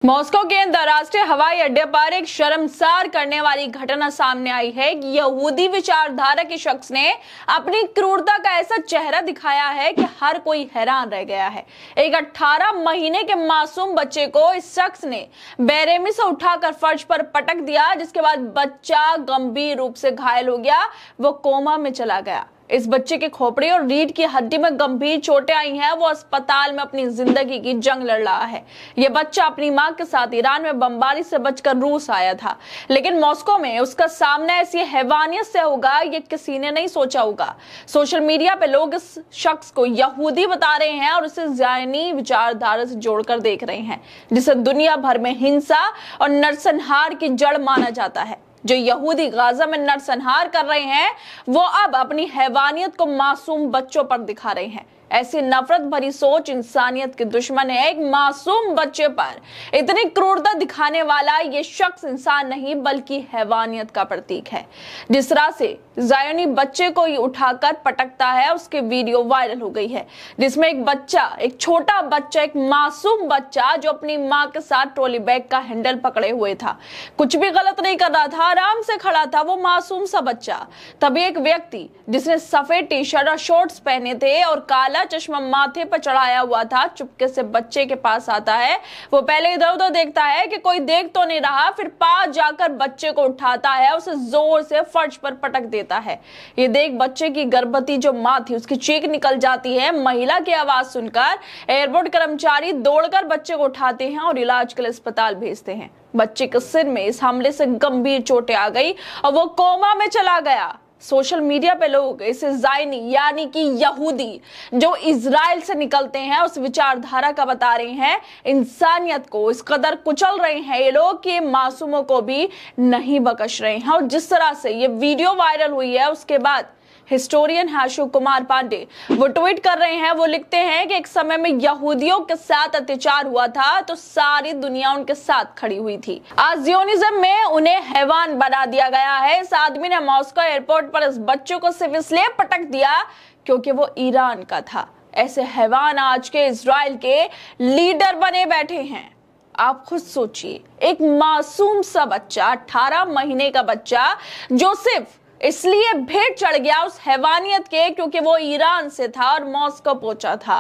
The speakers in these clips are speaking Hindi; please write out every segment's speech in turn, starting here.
मॉस्को के अंतरराष्ट्रीय हवाई अड्डे पर एक शर्मसार करने वाली घटना सामने आई है कि यहूदी विचारधारा के शख्स ने अपनी क्रूरता का ऐसा चेहरा दिखाया है कि हर कोई हैरान रह गया है। एक 18 महीने के मासूम बच्चे को इस शख्स ने बेरहमी से उठाकर फर्श पर पटक दिया, जिसके बाद बच्चा गंभीर रूप से घायल हो गया, वो कोमा में चला गया। इस बच्चे के खोपड़ी और रीढ़ की हड्डी में गंभीर चोटें आई हैं। वो अस्पताल में अपनी जिंदगी की जंग लड़ रहा है। यह बच्चा अपनी मां के साथ ईरान में बमबारी से बचकर रूस आया था, लेकिन मॉस्को में उसका सामना ऐसी हैवानियत से होगा ये किसी ने नहीं सोचा होगा। सोशल मीडिया पे लोग इस शख्स को यहूदी बता रहे हैं और उसे ज़ायनी विचारधारा से जोड़कर देख रहे हैं, जिसे दुनिया भर में हिंसा और नरसंहार की जड़ माना जाता है। जो यहूदी गाजा में नरसंहार कर रहे हैं, वो अब अपनी हैवानियत को मासूम बच्चों पर दिखा रहे हैं। ऐसी नफरत भरी सोच इंसानियत के दुश्मन है। एक मासूम बच्चे पर इतनी क्रूरता दिखाने वाला ये शख्स इंसान नहीं बल्कि हैवानियत का प्रतीक है। जिस तरह से ज़ायोनी बच्चे को उठाकर पटकता है, उसकी वीडियो वायरल हो गई है, जिसमें एक छोटा बच्चा, एक मासूम बच्चा जो अपनी मां के साथ ट्रॉली बैग का हैंडल पकड़े हुए था, कुछ भी गलत नहीं कर रहा था, आराम से खड़ा था वो मासूम सा बच्चा। तभी एक व्यक्ति जिसने सफेद टी शर्ट और शॉर्ट्स पहने थे और काला चश्मा माथे पर चढ़ाया हुआ था, चुपके से बच्चे के पास आता है। वो पहले इधर उधर देखता है कि कोई देख तो नहीं रहा, फिर पास जाकर बच्चे को उठाता है, उसे जोर से फर्श पर पटक देता है। ये देख बच्चे की गर्भवती जो मां थी उसकी चीख निकल जाती है। महिला की आवाज सुनकर एयरपोर्ट कर्मचारी दौड़कर बच्चे को उठाते हैं और इलाज के लिए अस्पताल भेजते हैं। बच्चे के सिर में इस हमले से गंभीर चोटें आ गई और वो कोमा में चला गया। सोशल मीडिया पे लोग इसे ज़ायनी यानी कि यहूदी जो इजराइल से निकलते हैं उस विचारधारा का बता रहे हैं। इंसानियत को इस कदर कुचल रहे हैं ये लोग कि मासूमों को भी नहीं बख्श रहे हैं। और जिस तरह से ये वीडियो वायरल हुई है, उसके बाद हिस्टोरियन हाशु कुमार पांडे वो ट्वीट कर रहे हैं। वो लिखते हैं कि एक समय में यहूदियों के साथ अत्याचार हुआ था तो सारी दुनिया उनके साथ खड़ी हुई थी। आज ज़ियोनिज्म में उन्हें हैवान बना दिया गया है। इस आदमी ने मॉस्को एयरपोर्ट पर इस बच्चे को सिर्फ इसलिए पटक दिया क्योंकि वो ईरान का था। ऐसे हैवान आज के इजराइल के लीडर बने बैठे हैं। आप खुद सोचिए, एक मासूम सा बच्चा, 18 महीने का बच्चा जो सिर्फ इसलिए भेंट चढ़ गया उस हैवानियत के क्योंकि वो ईरान से था और मॉस्को पहुंचा था,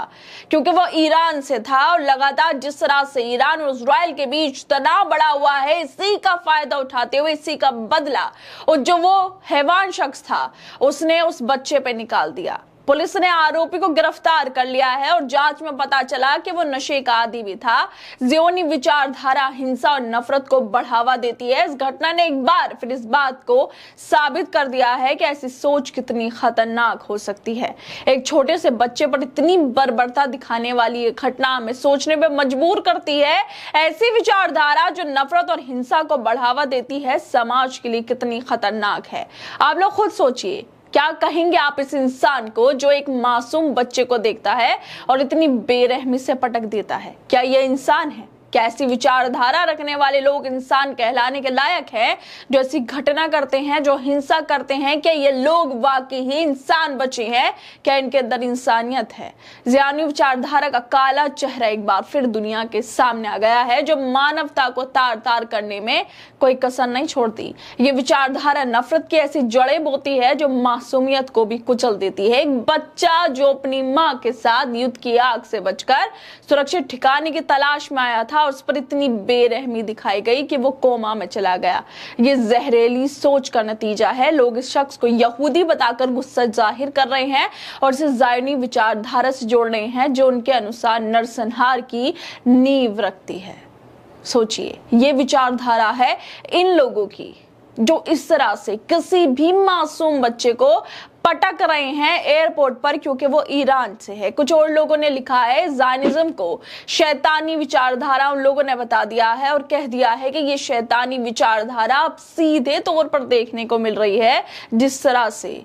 क्योंकि वो ईरान से था। और लगातार जिस तरह से ईरान और इजराइल के बीच तनाव बढ़ा हुआ है, इसी का फायदा उठाते हुए, इसी का बदला और जो वो हैवान शख्स था उसने उस बच्चे पे निकाल दिया। पुलिस ने आरोपी को गिरफ्तार कर लिया है और जांच में पता चला कि वो नशे का आदी भी था। ज़ियोनी विचारधारा हिंसा और नफरत को बढ़ावा देती है। इस घटना ने एक बार फिर इस बात को साबित कर दिया है कि ऐसी सोच कितनी खतरनाक हो सकती है। एक छोटे से बच्चे पर इतनी बर्बरता दिखाने वाली एक घटना हमें सोचने पे मजबूर करती है। ऐसी विचारधारा जो नफरत और हिंसा को बढ़ावा देती है, समाज के लिए कितनी खतरनाक है। आप लोग खुद सोचिए, क्या कहेंगे आप इस इंसान को जो एक मासूम बच्चे को देखता है और इतनी बेरहमी से पटक देता है? क्या यह इंसान है? क्या ऐसी विचारधारा रखने वाले लोग इंसान कहलाने के लायक हैं जो ऐसी घटना करते हैं, जो हिंसा करते हैं? क्या ये लोग वाकई ही इंसान बचे हैं? क्या इनके अंदर इंसानियत है? ज़ियोनी विचारधारा का काला चेहरा एक बार फिर दुनिया के सामने आ गया है, जो मानवता को तार तार करने में कोई कसर नहीं छोड़ती। ये विचारधारा नफरत की ऐसी जड़ें बोती है जो मासूमियत को भी कुचल देती है। एक बच्चा जो अपनी मां के साथ युद्ध की आग से बचकर सुरक्षित ठिकाने की तलाश में आया था, उस पर इतनी बेरहमी दिखाई गई कि वो कोमा में चला गया। ये जहरीली सोच का नतीजा है। लोग इस शख्स को यहूदी बताकर गुस्सा जाहिर कर रहे हैं और इसे ज़ायनी विचारधारा से जोड़ रहे हैं जो उनके अनुसार नरसंहार की नींव रखती है। सोचिए, ये विचारधारा है इन लोगों की जो इस तरह से किसी भी मासूम बच्चे को पटक रहे हैं एयरपोर्ट पर क्योंकि वो ईरान से है। कुछ और लोगों ने लिखा है ज़ायनिज्म को शैतानी विचारधारा उन लोगों ने बता दिया है और कह दिया है कि ये शैतानी विचारधारा अब सीधे तौर पर देखने को मिल रही है। जिस तरह से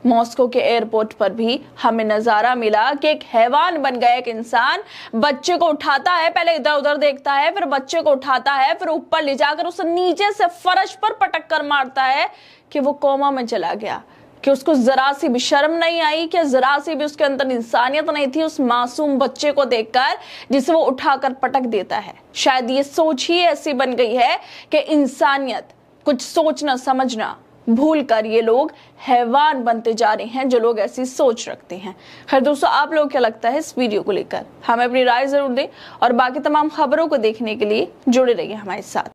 मॉस्को के एयरपोर्ट पर भी हमें नजारा मिला कि एक हैवान बन गया एक इंसान बच्चे को उठाता है, पहले इधर उधर देखता है, फिर बच्चे को उठाता है, फिर ऊपर ले जाकर उसे नीचे से फर्श पर पटक कर मारता है कि वो कोमा में चला गया। कि उसको जरा सी भी शर्म नहीं आई, कि जरा सी भी उसके अंदर इंसानियत नहीं थी उस मासूम बच्चे को देखकर जिसे वो उठाकर पटक देता है। शायद ये सोच ही ऐसी बन गई है कि इंसानियत, कुछ सोचना समझना भूल कर ये लोग हैवान बनते जा रहे हैं, जो लोग ऐसी सोच रखते हैं। खैर दोस्तों, आप लोग क्या लगता है इस वीडियो को लेकर? हमें अपनी राय जरूर दें और बाकी तमाम खबरों को देखने के लिए जुड़े रहिए हमारे साथ।